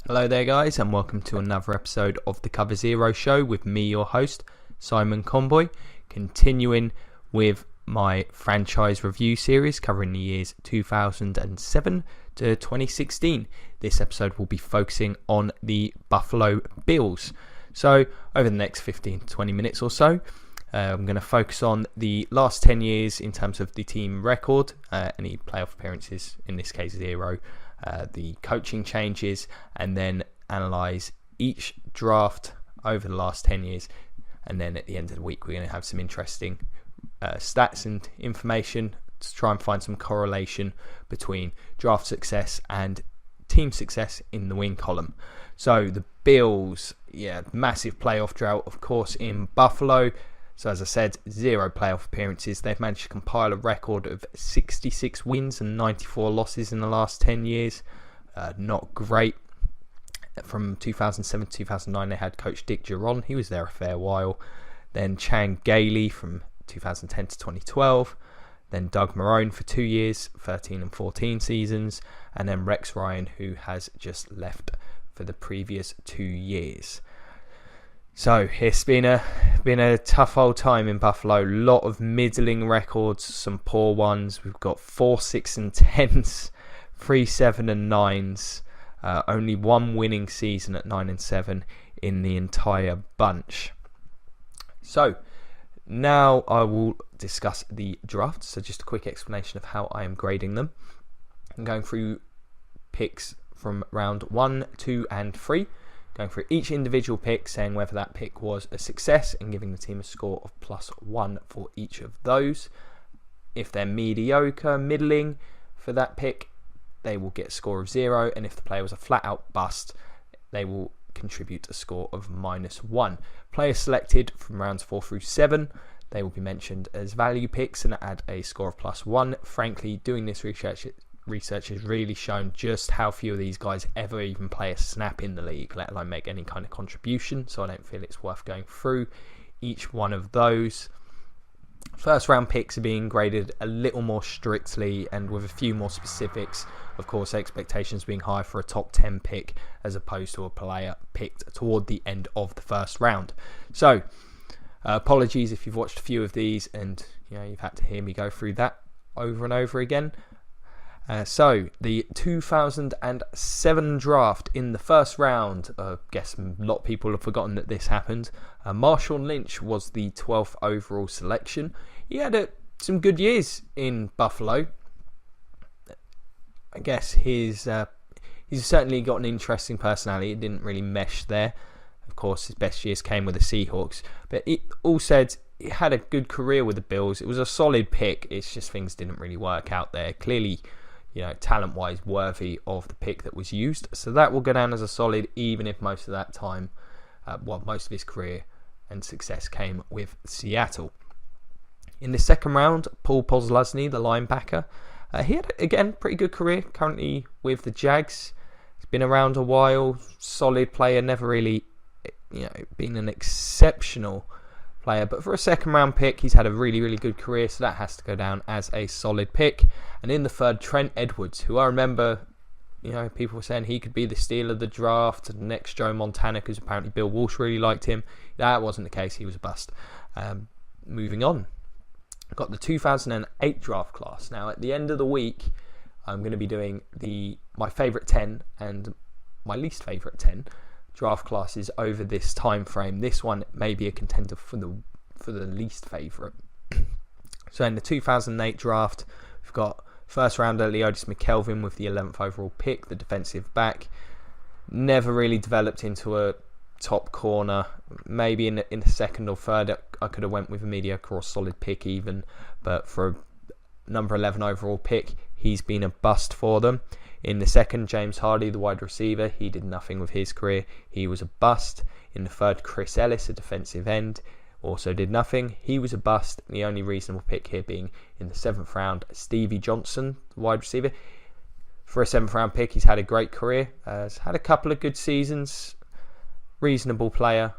Hello there guys, and welcome to another episode of the Cover Zero Show with me, your host, Simon Conboy, continuing with my franchise review series covering the years 2007 to 2016. This episode will be focusing on the Buffalo Bills. So over the next 15 to 20 minutes or so, I'm going to focus on the last 10 years in terms of the team record, any playoff appearances, in this case 0, the coaching changes, and then analyse each draft over the last 10 years. And then at the end of the week, we're going to have some interesting stats and information to try and find some correlation between draft success and team success in the win column. So the Bills, massive playoff drought, of course, in Buffalo. So as I said, 0 playoff appearances. They've managed to compile a record of 66 wins and 94 losses in the last 10 years. Not great. From 2007 to 2009, they had coach Dick Geron. He was there a fair while. Then Chan Gailey from 2010 to 2012. Then Doug Marrone for 2 years, 13 and 14 seasons. And then Rex Ryan, who has just left for the previous 2 years. So it's been a tough old time in Buffalo. A lot of middling records, some poor ones. We've got 4 6 and 10s, 3 7 and 9s. Only one winning season at 9 and 7 in the entire bunch. So now I will discuss the draft. So just a quick explanation of how I am grading them. I'm going through picks from round 1, 2 and 3. Going through each individual pick, saying whether that pick was a success and giving the team a score of +1 for each of those. If they're mediocre, middling for that pick, they will get a score of 0. And if the player was a flat out bust, they will contribute a score of -1. Players selected from rounds 4 through 7, they will be mentioned as value picks and add a score of +1. Frankly, doing this research has really shown just how few of these guys ever even play a snap in the league, let alone make any kind of contribution, so I don't feel it's worth going through each one of those. First round picks are being graded a little more strictly and with a few more specifics. Of course, expectations being high for a top 10 pick as opposed to a player picked toward the end of the first round. So apologies if you've watched a few of these and you've had to hear me go through that over and over again. So the 2007 draft, in the first round, I guess a lot of people have forgotten that this happened. Marshawn Lynch was the 12th overall selection. He had some good years in Buffalo. I guess he's certainly got an interesting personality. It didn't really mesh there. Of course, his best years came with the Seahawks. But it all said, he had a good career with the Bills. It was a solid pick. It's just things didn't really work out there. Clearly, talent-wise worthy of the pick that was used. So that will go down as a solid, even if most of that time, most of his career and success came with Seattle. In the second round, Paul Posluszny, the linebacker, he had, again, pretty good career, currently with the Jags. He's been around a while, solid player, never really, been an exceptional player, but for a second round pick, he's had a really, really good career, so that has to go down as a solid pick. And in the third, Trent Edwards, who I remember, people were saying he could be the steal of the draft, the next Joe Montana, because apparently Bill Walsh really liked him. That wasn't the case, he was a bust. Moving on, got the 2008 draft class. Now, at the end of the week, I'm going to be doing my favourite 10 and my least favourite 10 draft classes over this time frame. This one may be a contender for the least favourite. So in the 2008 draft, we've got first rounder Leodis McKelvin with the 11th overall pick, the defensive back. Never really developed into a top corner. Maybe in the second or third, I could have went with a mediocre or solid pick even. But for a number 11 overall pick, he's been a bust for them. In the second, James Hardy, the wide receiver, he did nothing with his career. He was a bust. In the third, Chris Ellis, a defensive end, also did nothing. He was a bust. The only reasonable pick here being in the 7th round, Stevie Johnson, the wide receiver. For a 7th round pick, he's had a great career. Has had a couple of good seasons. Reasonable player.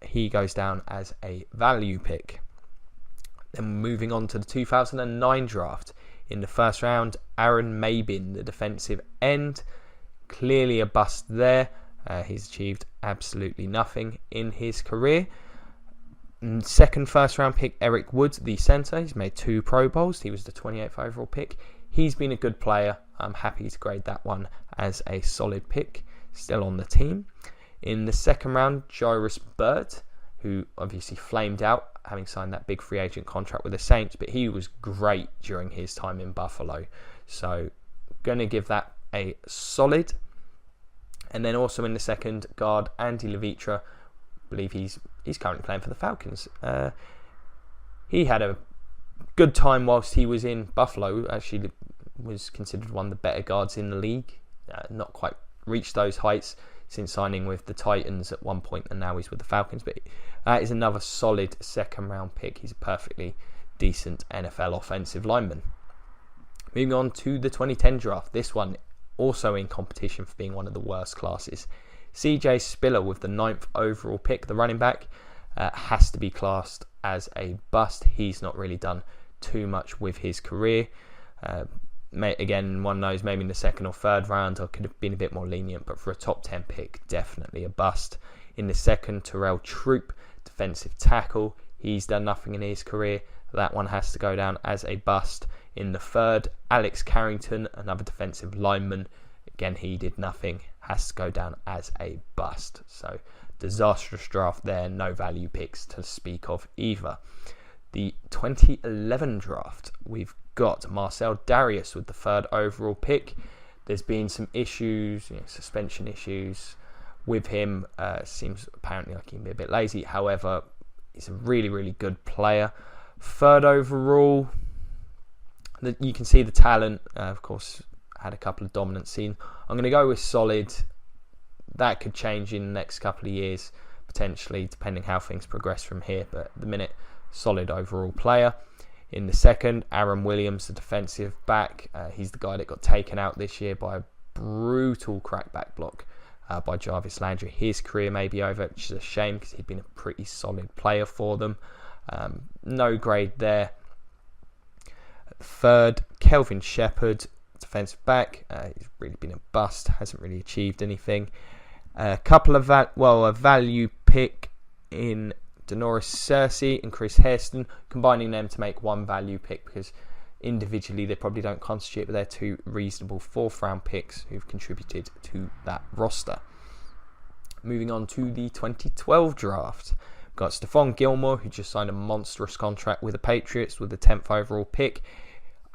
He goes down as a value pick. Then moving on to the 2009 draft. In the first round, Aaron Mabin, the defensive end. clearly a bust there. He's achieved absolutely nothing in his career. Second first round pick, Eric Woods, the centre. He's made 2 Pro Bowls. He was the 28th overall pick. He's been a good player. I'm happy to grade that one as a solid pick. Still on the team. In the second round, Jairus Byrd, who obviously flamed out, having signed that big free agent contract with the Saints, but he was great during his time in Buffalo. So, going to give that a solid. And then also in the second, guard Andy Levitra. I believe he's currently playing for the Falcons. He had a good time whilst he was in Buffalo. Actually, was considered one of the better guards in the league. Not quite reached those heights since signing with the Titans at one point, and now he's with the Falcons. But that is another solid second round pick. He's a perfectly decent NFL offensive lineman. Moving on to the 2010 draft. This one also in competition for being one of the worst classes. CJ Spiller with the 9th overall pick, the running back, has to be classed as a bust. He's not really done too much with his career. Again, one knows maybe in the second or third round I could have been a bit more lenient, but for a top 10 pick, definitely a bust. In the second, Terrell Troop, defensive tackle. He's done nothing in his career. That one has to go down as a bust. In the third, Alex Carrington, another defensive lineman. Again, he did nothing. Has to go down as a bust. So, disastrous draft there. No value picks to speak of either. The 2011 draft, we've got Marcel Darius with the 3rd overall pick. There's been some issues, suspension issues with him. Seems apparently like he can be a bit lazy. However, he's a really, really good player. 3rd overall, you can see the talent. Of course, had a couple of dominant scenes. I'm going to go with solid. That could change in the next couple of years, potentially, depending how things progress from here. But at the minute, solid overall player. In the second, Aaron Williams, the defensive back. He's the guy that got taken out this year by a brutal crackback block by Jarvis Landry. His career may be over, which is a shame because he'd been a pretty solid player for them. No grade there. Third, Kelvin Shepherd, defensive back. He's really been a bust. Hasn't really achieved anything. A couple of a value pick in Denoris Cersei and Chris Hairston, combining them to make one value pick because individually they probably don't constitute, but they're 2 reasonable 4th round picks who've contributed to that roster. Moving on to the 2012 draft. We've got Stephon Gilmore, who just signed a monstrous contract with the Patriots with the 10th overall pick.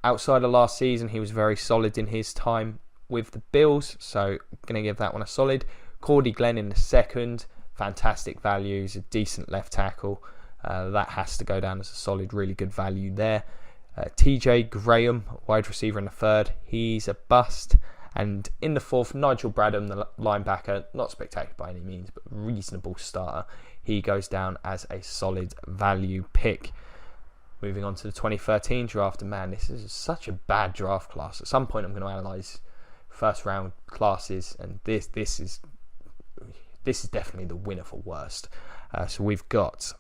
Outside of last season, he was very solid in his time with the Bills, so I'm going to give that one a solid. Cordy Glenn in the second. Fantastic values, a decent left tackle. That has to go down as a solid, really good value there. TJ Graham, wide receiver in the third. He's a bust. And in the fourth, Nigel Bradham, the linebacker, not spectacular by any means, but reasonable starter. He goes down as a solid value pick. Moving on to the 2013 draft, and man, this is such a bad draft class. At some point, I'm going to analyse first round classes, and this is definitely the winner for worst. So we've got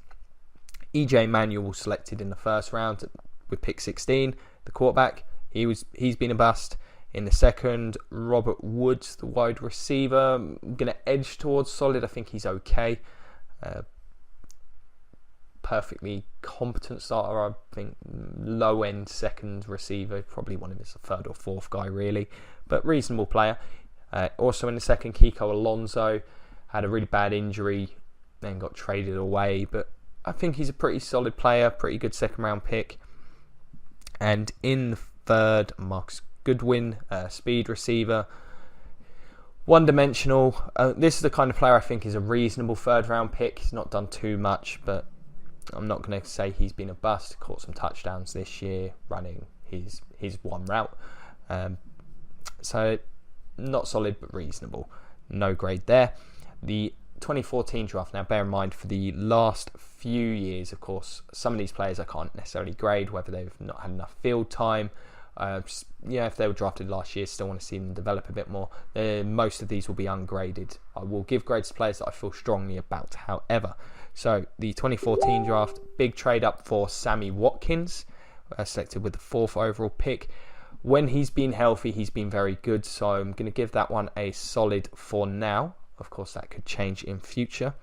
EJ Manuel selected in the first round with pick 16, the quarterback. He's been a bust. In the second, Robert Woods, the wide receiver. I'm going to edge towards solid. I think he's okay. Perfectly competent starter. I think low-end second receiver. Probably one of his 3rd or 4th guy, really. But reasonable player. Also in the second, Kiko Alonso. Had a really bad injury, then got traded away. But I think he's a pretty solid player. Pretty good second-round pick. And in the third, Marcus Goodwin, speed receiver. One-dimensional. This is the kind of player I think is a reasonable 3rd round pick. He's not done too much, but I'm not going to say he's been a bust. Caught some touchdowns this year running his one route. So not solid, but reasonable. No grade there. The 2014 draft. Now, bear in mind, for the last few years, of course, some of these players I can't necessarily grade, whether they've not had enough field time. If they were drafted last year, still want to see them develop a bit more. Most of these will be ungraded. I will give grades to players that I feel strongly about, however. So, the 2014 draft, big trade up for Sammy Watkins, selected with the 4th overall pick. When he's been healthy, he's been very good, so I'm going to give that one a solid for now. Of course, that could change in future.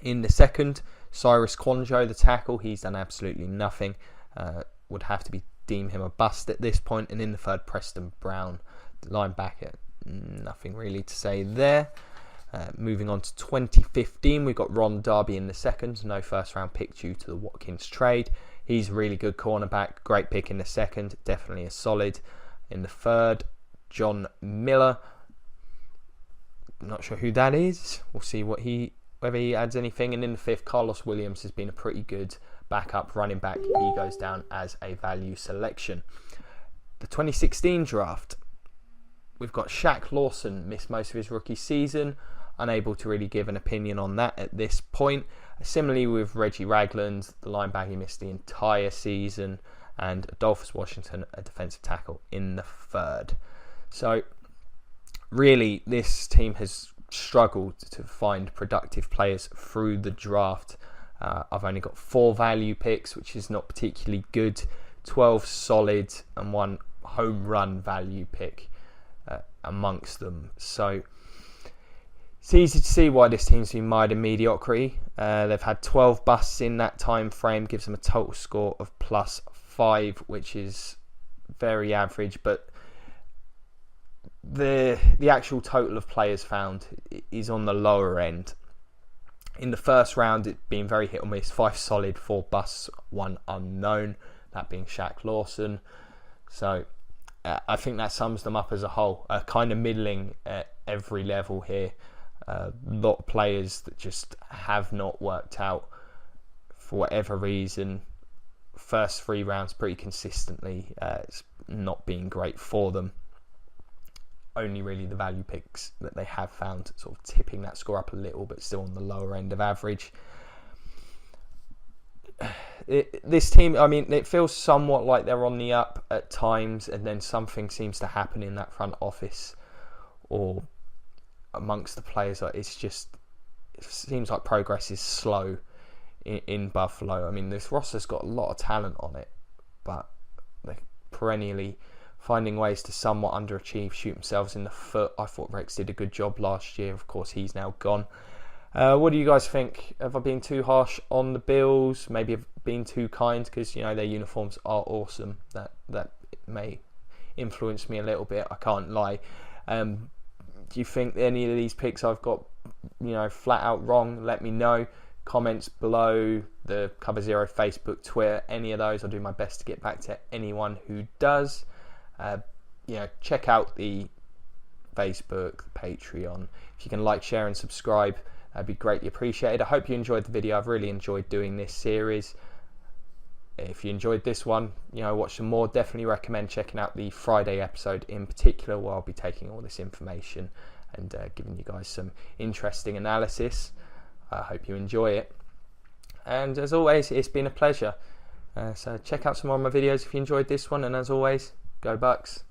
In the second, Cyrus Kwanjo, the tackle, he's done absolutely nothing. Would have to deem him a bust at this point. And in the third, Preston Brown, the linebacker, nothing really to say there. Moving on to 2015, we've got Ron Darby in the second. No first round pick due to the Watkins trade. He's a really good cornerback. Great pick in the second. Definitely a solid. In the third, John Miller. Not sure who that is. We'll see whether he adds anything. And in the fifth, Carlos Williams has been a pretty good backup running back. He goes down as a value selection. The 2016 draft, we've got Shaq Lawson, missed most of his rookie season. Unable to really give an opinion on that at this point. Similarly with Reggie Ragland, the linebacker, he missed the entire season. And Adolphus Washington, a defensive tackle, in the third. So really, this team has struggled to find productive players through the draft. I've only got 4 value picks, which is not particularly good. 12 solid and 1 home run value pick amongst them. So it's easy to see why this team's been mired in mediocrity. They've had 12 busts in that time frame, gives them a total score of +5, which is very average, but the actual total of players found is on the lower end. In the first round, it's been very hit or miss. 5 solid, 4 busts, 1 unknown, that being Shaq Lawson. So I think that sums them up as a whole. Kind of middling at every level here. A lot of players that just have not worked out for whatever reason. First 3 rounds pretty consistently. It's not been great for them. Only really the value picks that they have found sort of tipping that score up a little, but still on the lower end of average. This team, I mean, it feels somewhat like they're on the up at times, and then something seems to happen in that front office or amongst the players. It seems like progress is slow in Buffalo. I mean, this roster's got a lot of talent on it, but they're perennially finding ways to somewhat underachieve, shoot themselves in the foot. I thought Rex did a good job last year. Of course, he's now gone. What do you guys think? Have I been too harsh on the Bills? Maybe have been too kind because, you know, their uniforms are awesome. That may influence me a little bit. I can't lie. Do you think any of these picks I've got, you know, flat out wrong? Let me know. Comments below, the Cover Zero Facebook, Twitter, any of those. I'll do my best to get back to anyone who does. You know, check out the Facebook, the Patreon. If you can like, share and subscribe, that'd be greatly appreciated. I hope you enjoyed the video. I've really enjoyed doing this series. If you enjoyed this one, you know, watch some more. Definitely recommend checking out the Friday episode in particular, where I'll be taking all this information and giving you guys some interesting analysis. I hope you enjoy it. And as always, it's been a pleasure. So check out some more of my videos if you enjoyed this one. And as always, go Bucks.